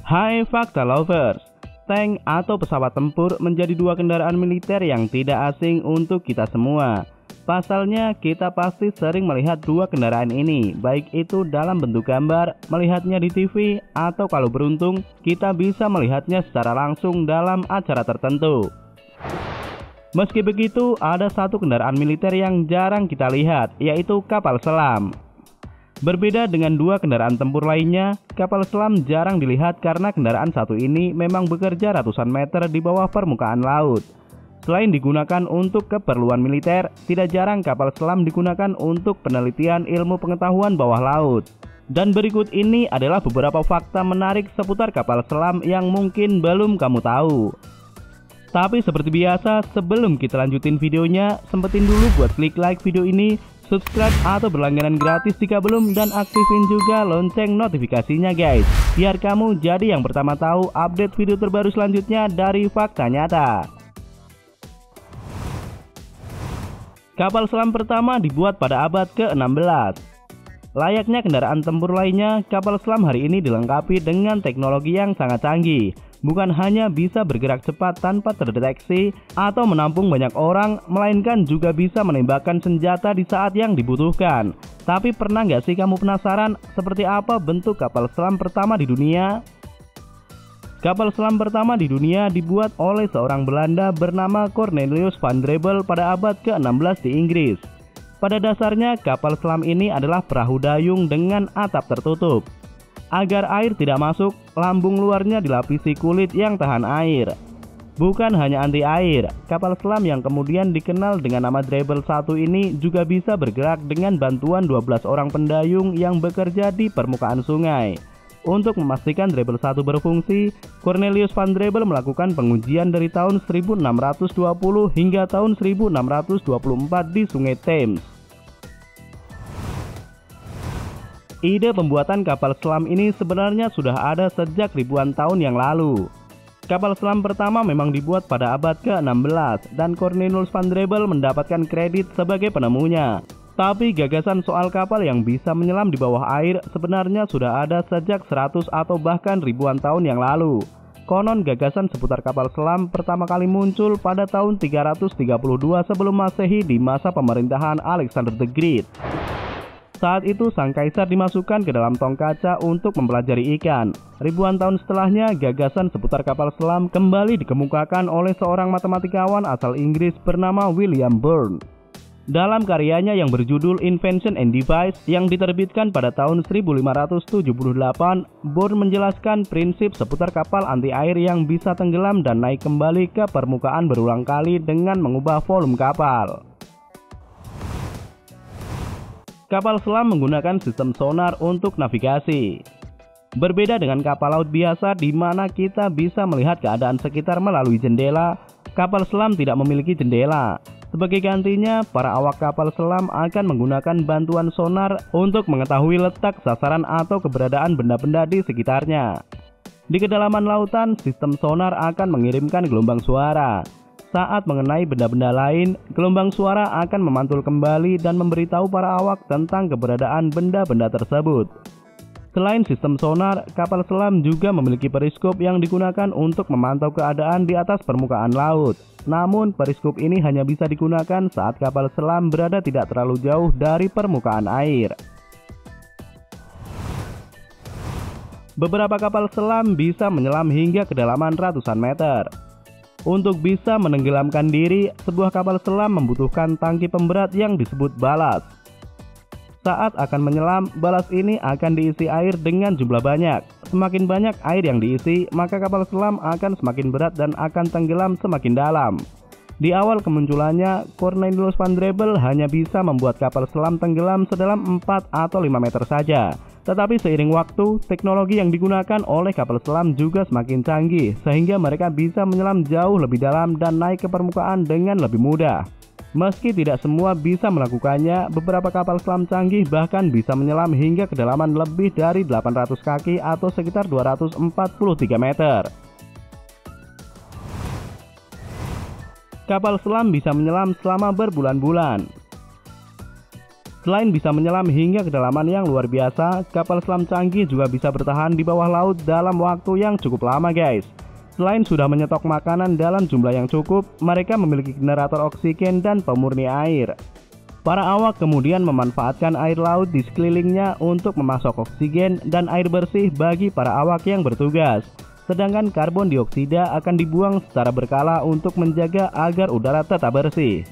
Hai Fakta Lovers, tank atau pesawat tempur menjadi dua kendaraan militer yang tidak asing untuk kita semua. Pasalnya kita pasti sering melihat dua kendaraan ini, baik itu dalam bentuk gambar, melihatnya di TV, atau kalau beruntung kita bisa melihatnya secara langsung dalam acara tertentu. Meski begitu, ada satu kendaraan militer yang jarang kita lihat, yaitu kapal selam. Berbeda dengan dua kendaraan tempur lainnya, kapal selam jarang dilihat karena kendaraan satu ini memang bekerja ratusan meter di bawah permukaan laut. Selain digunakan untuk keperluan militer, tidak jarang kapal selam digunakan untuk penelitian ilmu pengetahuan bawah laut. Dan berikut ini adalah beberapa fakta menarik seputar kapal selam yang mungkin belum kamu tahu. Tapi seperti biasa, sebelum kita lanjutin videonya, sempetin dulu buat klik like video ini, subscribe atau berlangganan gratis jika belum, dan aktifin juga lonceng notifikasinya guys, biar kamu jadi yang pertama tahu update video terbaru selanjutnya dari Fakta Nyata. Kapal selam pertama dibuat pada abad ke-16. Layaknya kendaraan tempur lainnya, kapal selam hari ini dilengkapi dengan teknologi yang sangat canggih. Bukan hanya bisa bergerak cepat tanpa terdeteksi atau menampung banyak orang, melainkan juga bisa menembakkan senjata di saat yang dibutuhkan. Tapi pernah nggak sih kamu penasaran seperti apa bentuk kapal selam pertama di dunia? Kapal selam pertama di dunia dibuat oleh seorang Belanda bernama Cornelius van Drebbel pada abad ke-16 di Inggris. Pada dasarnya kapal selam ini adalah perahu dayung dengan atap tertutup. Agar air tidak masuk, lambung luarnya dilapisi kulit yang tahan air. Bukan hanya anti air, kapal selam yang kemudian dikenal dengan nama Drebbel 1 ini juga bisa bergerak dengan bantuan 12 orang pendayung yang bekerja di permukaan sungai. Untuk memastikan Drebbel 1 berfungsi, Cornelius van Drebbel melakukan pengujian dari tahun 1620 hingga tahun 1624 di Sungai Thames. Ide pembuatan kapal selam ini sebenarnya sudah ada sejak ribuan tahun yang lalu. Kapal selam pertama memang dibuat pada abad ke-16 dan Cornelius van Drebbel mendapatkan kredit sebagai penemunya. Tapi gagasan soal kapal yang bisa menyelam di bawah air sebenarnya sudah ada sejak 100 atau bahkan ribuan tahun yang lalu. Konon gagasan seputar kapal selam pertama kali muncul pada tahun 332 sebelum Masehi di masa pemerintahan Alexander the Great. Saat itu sang kaisar dimasukkan ke dalam tong kaca untuk mempelajari ikan. Ribuan tahun setelahnya, gagasan seputar kapal selam kembali dikemukakan oleh seorang matematikawan asal Inggris bernama William Burn. Dalam karyanya yang berjudul Invention and Device yang diterbitkan pada tahun 1578, Burn menjelaskan prinsip seputar kapal anti air yang bisa tenggelam dan naik kembali ke permukaan berulang kali dengan mengubah volume kapal. Kapal selam menggunakan sistem sonar untuk navigasi. Berbeda dengan kapal laut biasa di mana kita bisa melihat keadaan sekitar melalui jendela, kapal selam tidak memiliki jendela. Sebagai gantinya, para awak kapal selam akan menggunakan bantuan sonar untuk mengetahui letak sasaran atau keberadaan benda-benda di sekitarnya. Di kedalaman lautan, sistem sonar akan mengirimkan gelombang suara. Saat mengenai benda-benda lain, gelombang suara akan memantul kembali dan memberitahu para awak tentang keberadaan benda-benda tersebut. Selain sistem sonar, kapal selam juga memiliki periskop yang digunakan untuk memantau keadaan di atas permukaan laut. Namun, periskop ini hanya bisa digunakan saat kapal selam berada tidak terlalu jauh dari permukaan air. Beberapa kapal selam bisa menyelam hingga kedalaman ratusan meter. Untuk bisa menenggelamkan diri, sebuah kapal selam membutuhkan tangki pemberat yang disebut balas. Saat akan menyelam, balas ini akan diisi air dengan jumlah banyak. Semakin banyak air yang diisi, maka kapal selam akan semakin berat dan akan tenggelam semakin dalam. Di awal kemunculannya, Cornelius van Drebbel hanya bisa membuat kapal selam tenggelam sedalam 4 atau 5 meter saja. Tetapi seiring waktu, teknologi yang digunakan oleh kapal selam juga semakin canggih, sehingga mereka bisa menyelam jauh lebih dalam dan naik ke permukaan dengan lebih mudah. Meski tidak semua bisa melakukannya, beberapa kapal selam canggih bahkan bisa menyelam hingga kedalaman lebih dari 800 kaki atau sekitar 243 meter. Kapal selam bisa menyelam selama berbulan-bulan. Selain bisa menyelam hingga kedalaman yang luar biasa, kapal selam canggih juga bisa bertahan di bawah laut dalam waktu yang cukup lama guys. Selain sudah menyetok makanan dalam jumlah yang cukup, mereka memiliki generator oksigen dan pemurni air. Para awak kemudian memanfaatkan air laut di sekelilingnya untuk memasok oksigen dan air bersih bagi para awak yang bertugas. Sedangkan karbon dioksida akan dibuang secara berkala untuk menjaga agar udara tetap bersih.